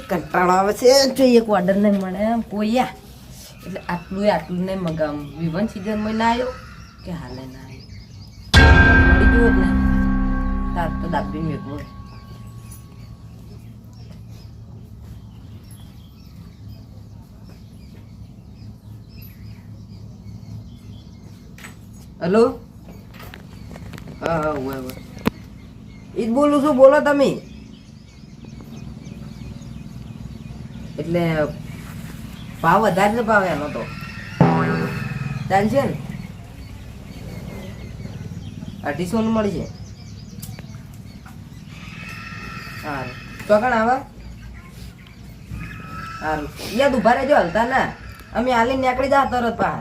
કંટાળો આવે છે જો એક ઓર્ડર નહીં મળે પોયા એટલે આટલું નહીં મગાવું વિવન સિઝનમાં ના આવ્યો કે હાલે ના આવ્યો મળી ગયો જ ને તાર તો દાબી મેકવો હેલો હા હોય એ જ બોલું છું બોલો તમે એટલે ભાવ વધારે છે ભાવ એનો તો ચાલશે ને 250 નું મળશે સારું ચોકણ આવા સારું યાદ ઉભા રહેજો હલતા ના અમે હાલી નીકળી જા તરત બહાર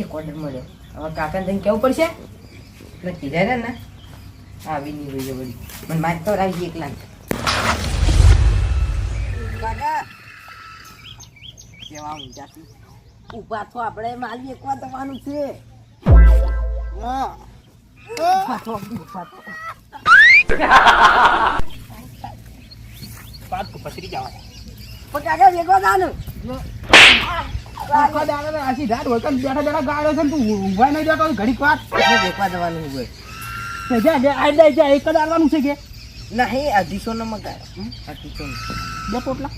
એક ઓર્ડર મળ્યો હવે કાકાને થઈને કેવું પડશે એટલે કીધા ને આવી નહીં હોય વળી મને મારે તો આવી એકલા કાકા કેવા ઊંચાથી ઉભા તો આપણે માલ વેચવા જવાનું છે હા પાત કો પસરી જાવ પણ કાકા વેચવા જવાનું આખા દાડે આસી ધાડ હોય કન બેઠા બેઠા ગાળો છે તું ઊંઘવા નહીં જતો ઘડીક વાત વેચવા જવાનું હોય તે જા આ દે જા એક જ આવવાનું છે કે નહીં 250 નો મગાયો 250 નો બે પોટલા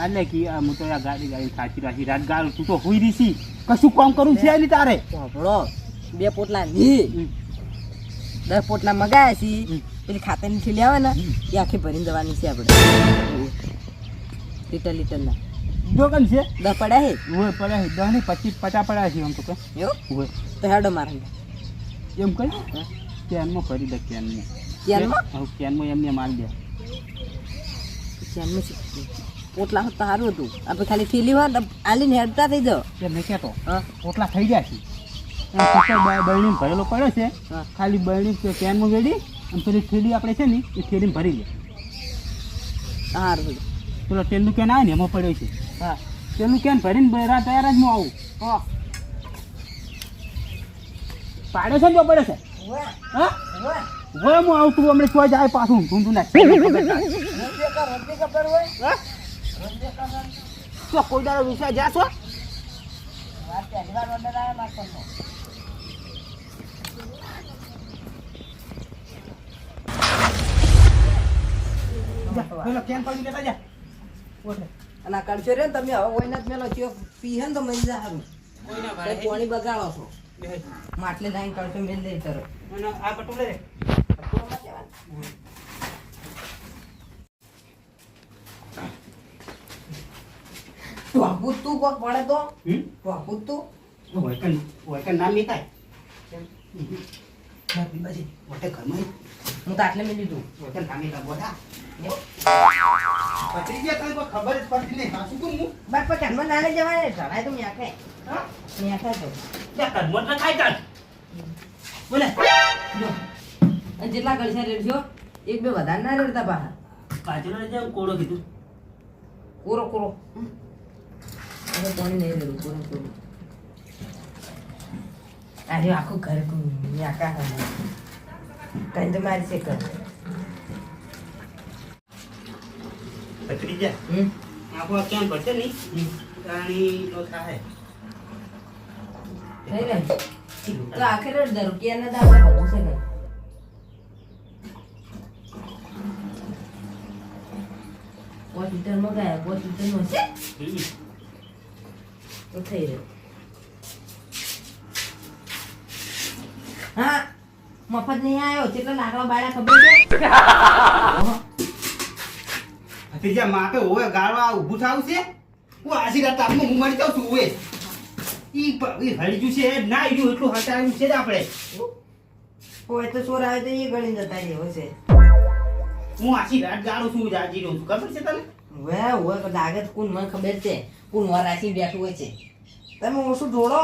આલે કી આ હું તો આ ગાડી ખાચી રાખી રાત ગાળ તું તો હોઈ રીસી કશું કામ કરું છે નહીં તારે આપણો 2 પોટલા ની 10 પોટલા મગાયા છે પેલી ખાતરની થેલી આવે ને એ આખી ભરીને જવાની છે આપણે લીટર ના દોકન છે 10 પડ્યા હે ઓય પડ્યા છે 10 ને 25 50 પડ્યા છે આમ તો કે એવું ઓય તો હેડો મારે એમ કઈ કેનમાં ભરી દે કેનમાં એમને માલ દે કેનમાં પોટલા તો સારું હતું આપણે ખાલી થેલી હોય આલીને હેડતા થઈ જાઓ એમ નહીં કહેતો હા પોટલા થઈ ગયા છે બરણી ભરેલો પડ્યો છે ખાલી બરણી કેનમાં વેડી અને પેલી થેલી આપણે છે ને એ થેલીને ભરી લે સારું પેલો તેલનું કેન આવે ને એમાં પડ્યો છે હા તેલનું કેન ભરીને રાત તૈયાર જ હું આવું હા પાડ્યો છે ને જો પડ્યો છે હા હવે હું આવું તું હમણાં ચોઈ જાય પાછું ઊંધું ના તો કોઈ દાડો વિષય જાશો પેલો કેન પડી લેતા જા અને કરશો રે તમે હવે કોઈના જ મેલો ચિયો પીહે ને તો મરી જાય સારું પાણી બગાડો છો માટલે લાઈન કરશો મેલ દે તરત આ પટોલે રે વાપુ તું કોક પડે તો વાપુ તું વૈકન નામ નહીં થાય વટે ઘરમાં હું તો આટલે મેં લીધું વૈકન નામ નહીં થાય બોલા પત્રી ગયા તને કોઈ ખબર જ પડતી નહીં સાસુ તું હું બસ પણ ઘરમાં નાને જવાય ચડાય તો મેખે મેખે તો ત્યાં કર્મો ન થાય તાર બોલે જો અને જેટલા ગળસા રેડજો એક બે વધારે ના રેડતા બહાર પાછળ જે કોડો કીધું કોરો હવે પાણી નહીં રેડું કોરો અરે આખું ઘર મેકા હા કઈ તો મારી છે કર પત્રી જા આખો ક્યાં પડશે નહીં રાણી તો થાય થઈ ને તો આખરે રૂપિયાના તો આપણે ભરવું છે ને 5 લીટર મગાયા 5 લીટર નો છે તો થઈ રહ્યો હા મફત નહીં આવ્યો કેટલા લાકડા બાળા ખબર છે ત્રીજા માપે હોવે ગાળવા ઊભું થાવ છે હું આસી રાત તાપમાં હું મરી જાઉં છું ઓએ ઈ હળજુ છે ના ઈડું એટલું હટાવ્યું છે જ આપણે હોય તો ચોર આવે તો એ ગણી જતા રહ્યો છે હું આસી રાત ગાળું છું જાજી રહું છું ખબર છે તને હોય તો લાગત કોણ મને ખબર છે કોણ વાર રાખી બેઠું હોય છે તમે ઓછું જોડો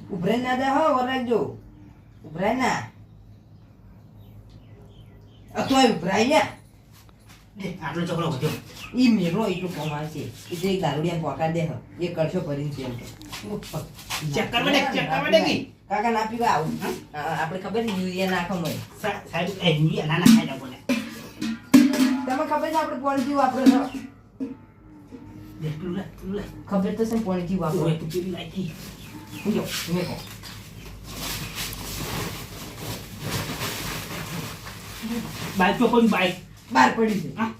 ઉભરાઈ ના દે હો વર રાખજો ઉભરાય ના અથવા ઉભરાય ને દે આટલો ચોકડો વધ્યો ઈ મેરો એટલું કમાય છે એ તો એક દારૂડિયા પોકા દે હ એ કરશો કરીને છે એમ તો ચેક કરવા દે કી કાકા ના પીવા આવું આપણે ખબર છે યુરિયા નાખો મને સાહેબ એ ની ના ના ખાઈ જાવ ને તમે ખબર છે આપણે પોણી જીવ વાપરો છો દે તું લે ખબર તો છે પોણી જીવ વાપરો ઓય તું પીવી લાગી જો મેકો બાઈક તો કોઈ બાઈક બહાર પડી છે હા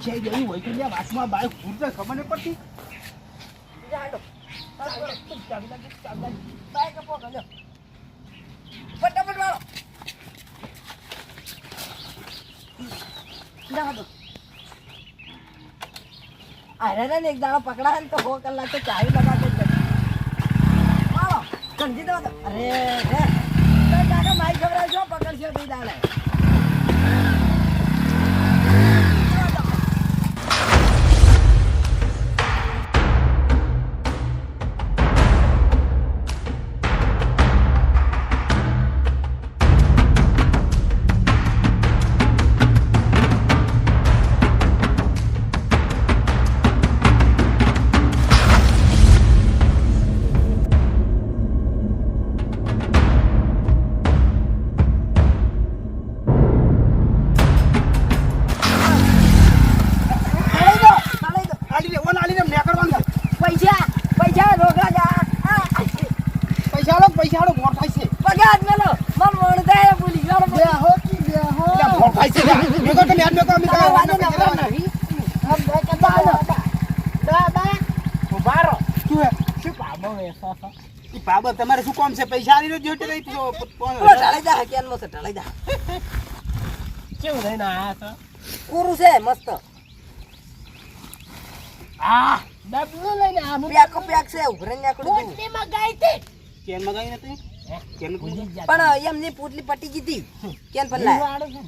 છે ગઈ હોય કે વાસમાં બાઈક ફૂટે ખબર નહીં પડતી ફટાફટ વાળો અરે ને એક દાડો પકડા ને તો 100 કલાક તો ચાવી લગા કે મારો કંજી દો અરે રે તો કાકા માઈ ખવડાવજો પકડજો બે દાડે પૈસા રોકડા જા પૈસા આલો મોર થાય છે પગાર મેલો મન મોણ દે બોલી ગયો બે હો મોર થાય છે મેકો તમે આદ મેકો અમે નહીં હમ બે કદા દાદા ઉભારો શું હે શું પાબો એસા ઈ બાબા તમારે શું કામ છે પૈસા આલી રહ્યો જોટે રહી તો ઢાળી જા કેન નો છે ઢાળી જા કેવું લઈને આયા છો કોરું છે મસ્ત આ ડબલું લઈને આ પેક છે ઉભરે નાકડું પોટલી માં ગાય તે કેન મગાઈ નથી કેન ભૂલી જા પણ એમની પોટલી પટી ગઈ કેન પર લાય વાળો છે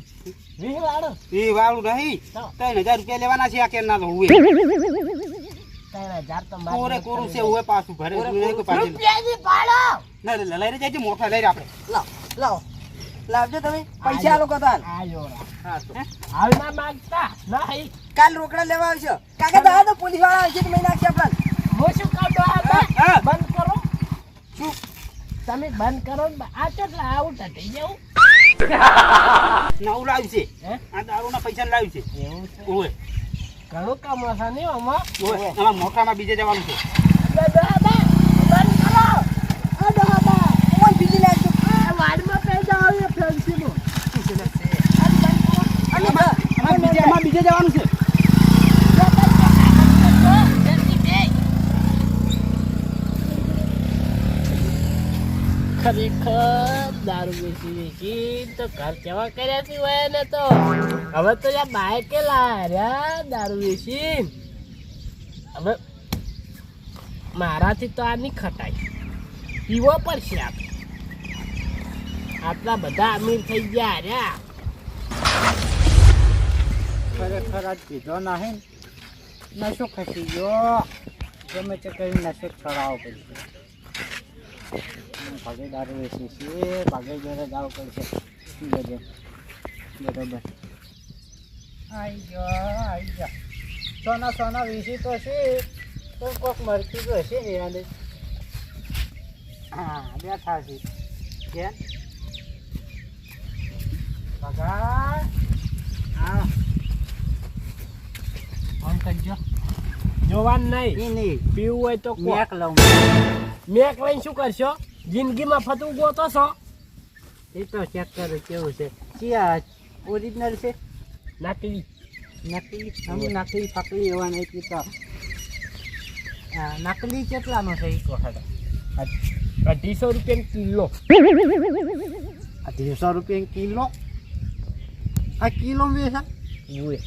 વીહ વાળો એ વાળું નહીં 3000 રૂપિયા લેવાના છે આ કેન ના તો હુએ 3000 તો મારે કોરે કોરું છે હુએ પાછું ઘરે નહીં કોઈ પાછું રૂપિયાની ભાડો ના લઈ રે જાય મોટા લઈ રે આપણે લાવો લાવજો તમે પૈસા આલો કતાલ આયો હા તો હાલ ના માંગતા નહીં કાલ રોકડા લેવા આવશો કાકા દા તો પોલીસ વાળા આવશે તો મહિના નાખશે આપણને હું શું કહું તો હા. બંધ કરો શું તમે બંધ કરો ને આ કેટલા આઉટ થઈ જવું નવું લાવ્યું છે હે આ દારૂના પૈસા લાવ્યું છે એવું છે ઓય ઘણું કામ હશે નહીં આમાં ઓય અમાર મોટામાં બીજે જવાનું છે દાદા બંધ કરો આ દાદા કોણ બીજી લાગજો આ વાડમાં પે જાવ એ ફેન્સીમાં અમાર બીજે જવાનું છે ખરેખર દારૂ વેચી તો ઘર કેવા કર્યા છે હોય ને તો હવે તો યાર બાઈકે લાયા દારૂ વેચી હવે મારાથી તો આ નહીં ખટાય પીવો પડશે આપણે આટલા બધા અમીર થઈ ગયા રહ્યા ખરેખર આજ પીધો નહીં નશો ખસી ગયો ગમે તે કરી નશો ચડાવવો પડશે ભાગે દારૂ વેચી છે ભાગે જોડે દારૂ પડશે બધે બરોબર આવી ગયો સોના વેચી તો છે તો કોઈક મરચું તો હશે ને યાદ હા બેઠા છે કેમ ભગા હા ફોન કરજો જોવાનું નહીં નહીં પીવું હોય તો મેક લઉં મેક લઈને શું કરશો જિંદગીમાં ફતું ગોતો છો એ તો ચેક કરો કેવું છે ક્યાં ઓરિજિનલ છે નકલી નકલી અમે નકલી પકડી એવા નહીં પીતા નકલી કેટલાનો છે એક વખત 250 રૂપિયા કિલો 200 રૂપિયા કિલો આ કિલો વેચા ઉએ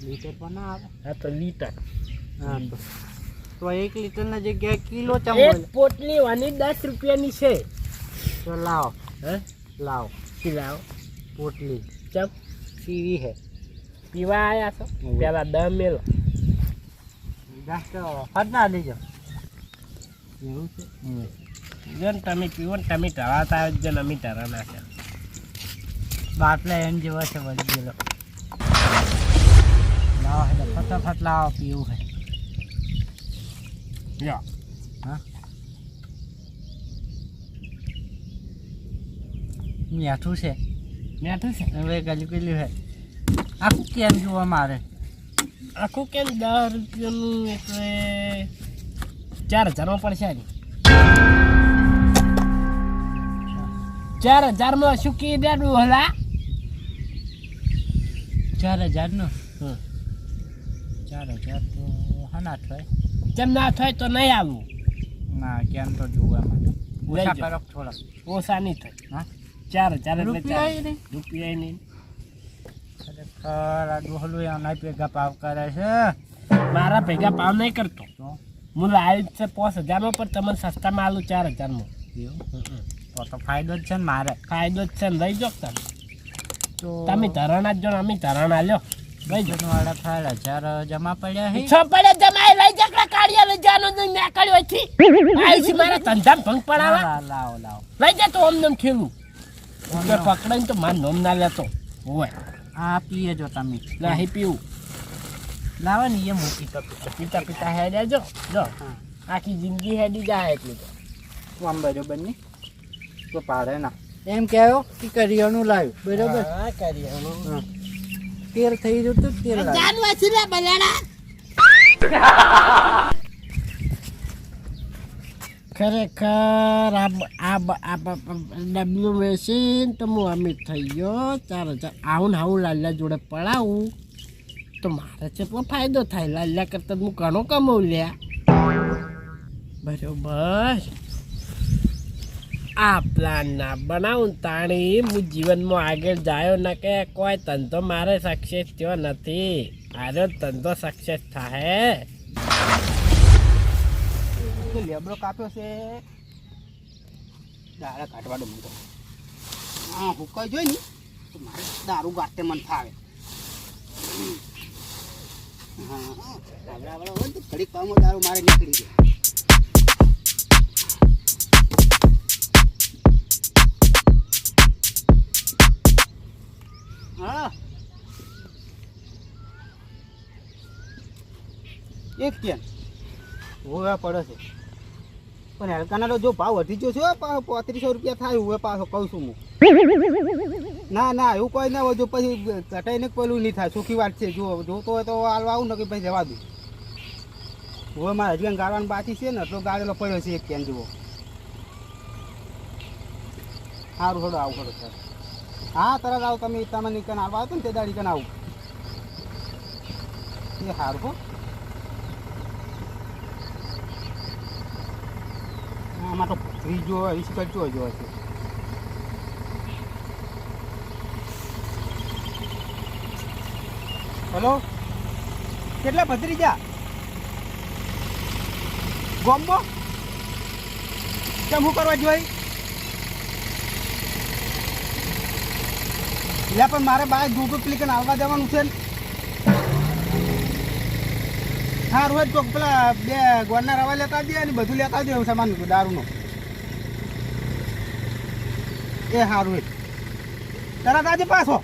લીટર પણ ના આવે આ તો લીટર હા તો 1 લીટરના જગ્યાએ કિલો એક ચમો પોટલી વાની 10 રૂપિયાની છે તો લાવો હે લાવો ખીલાઓ પોટલી ચમ સીવી હે પીવા આયા છો પેલા દમ મેલો જા તો હદ ના લેજો એવું છે જો ને તમે પીવો ને તમે ટરાતા આવજો ને અમે ટરા નાખ્યા બાટલા એમ જેવા છે વળી ગયેલો લાવો હે ફટાફટ લાવો પીવું હે લ્યો હા મીઠું છે મેઠું છે હવે ગલી ગયું હે આખું કેમ જોવા મારે આખું કેમ 10 રૂપિયાનું એટલે 4000 પડશે ને 4000 માં શું કી દેડું હલા 4000 નું હમ 4000 તો હના થાય કેમ ના થાય તો નહીં આવું ના કેમ તો જોવા માટે ઓછા લઈ જાઓ. કરો થોડા ઓછા નહીં થાય હા 4000 એટલે રૂપિયા ય નહીં. રૂપિયા નહીં ખરેખર આ ડોહલું એના ભેગા ભાવ કરે છે મારા ભેગા ભાવ નહીં કરતો તો હું લાવી છે 5000 માં પણ તમને સસ્તામાં આલું 4000 માં તો ફાયદો જ છે ને મારે ફાયદો જ છે ને લઈ જાઓ તમે તો તમે ધરણ આપજો ને અમે ધરણ આલ્યો લઈ જાઓ વાળા થાય 1000 જમા પડ્યા હે છોપડે જમાઈ લઈ જકડા કાઢ્યા લઈ જાનો નહીં નાકળ્યો થી આઈ છે મારા ધંધા ભંગ પડાવા લાવો લાવો લઈ જા તો ઓમ ખેલું કે પકડાઈને તો માર નોમ ના લેતો હોય આ પીએ જો તમે નહીં પીવું લાવો ને એ મૂકી તો પીતા પીતા હેડ્યા જો જો આખી જિંદગી હેડી જાય એટલી તો આમ બરોબર ની તો પાડે ના એમ કહેવો કે કરિયાનું લાવ્યું બરોબર હા કરીએ હા. તેલ થઈ ગયું તો તેલ લાવ્યું જાનવા છે બલાડા ખરેખર આ ડબલું વેચીને તો હું અમીર થઈ ગયો 4000 આવું ને આવું લાલ્યા જોડે પડાવું તો મારે છે પણ ફાયદો થાય લાલ્યા કરતાં હું ઘણો કમાઉં લ્યા બરોબર આ પ્લાન ના બનાવું તાણી હું જીવનમાં આગળ જાયો ન કે કોઈ ધંધો મારે સક્સેસ થયો નથી મારો ધંધો સક્સેસ થાય લેબડો કાપ્યો છે દાડા કાઢવા દો મને તો હા હુકાઈ જોઈ ને તો મારે દારૂ ગાતે મન ફાવે હા દાબડાવાળો હોય તો ઘડીક પામાં દારૂ મારે નીકળી જાય હા એક કેન હોવે પડે છે પણ હલકાના તો જો ભાવ વધી ગયો છે પાછો 3500 રૂપિયા થાય હવે પાછો કહું છું હું ના ના એવું કોઈ ના હોય જો પછી ઘટાઈને પેલું નહીં થાય સુખી વાત છે જો જોતો હોય તો હાલવા આવું ને કે ભાઈ જવા દઉં હવે મારે હજી ગાળવાનું બાકી છે ને તો ગાળેલો પડ્યો છે એક કેન જેવો સારું થોડું આવું થોડું સર હા તરત આવું તમે તમે નીકળ આવવા આવતો ને તે દાડી કન આવું એ સારું હો આમાં તો ત્રીજો રિસ્કટ જો છે હેલો કેટલા ભત્રીજા ગોમ્બો કેમ શું કરવા જોઈ લે પણ મારે બાય ગૂગલ ક્લિક આવવા જવાનું છે ને હા રોજ ચોક પેલા 2 ગોળના રવા લેતા દે અને બધું લેતા દે સામાન દારૂનો એ સારું તરત આજે પાછો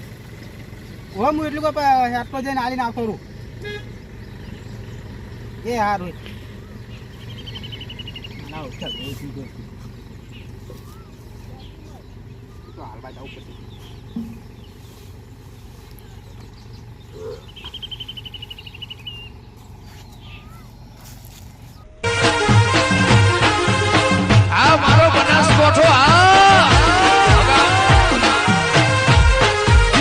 હો હું એટલું કોઈ આટલો જઈને આવીને આવતો રહું એ સારું હાલવા જવું પછી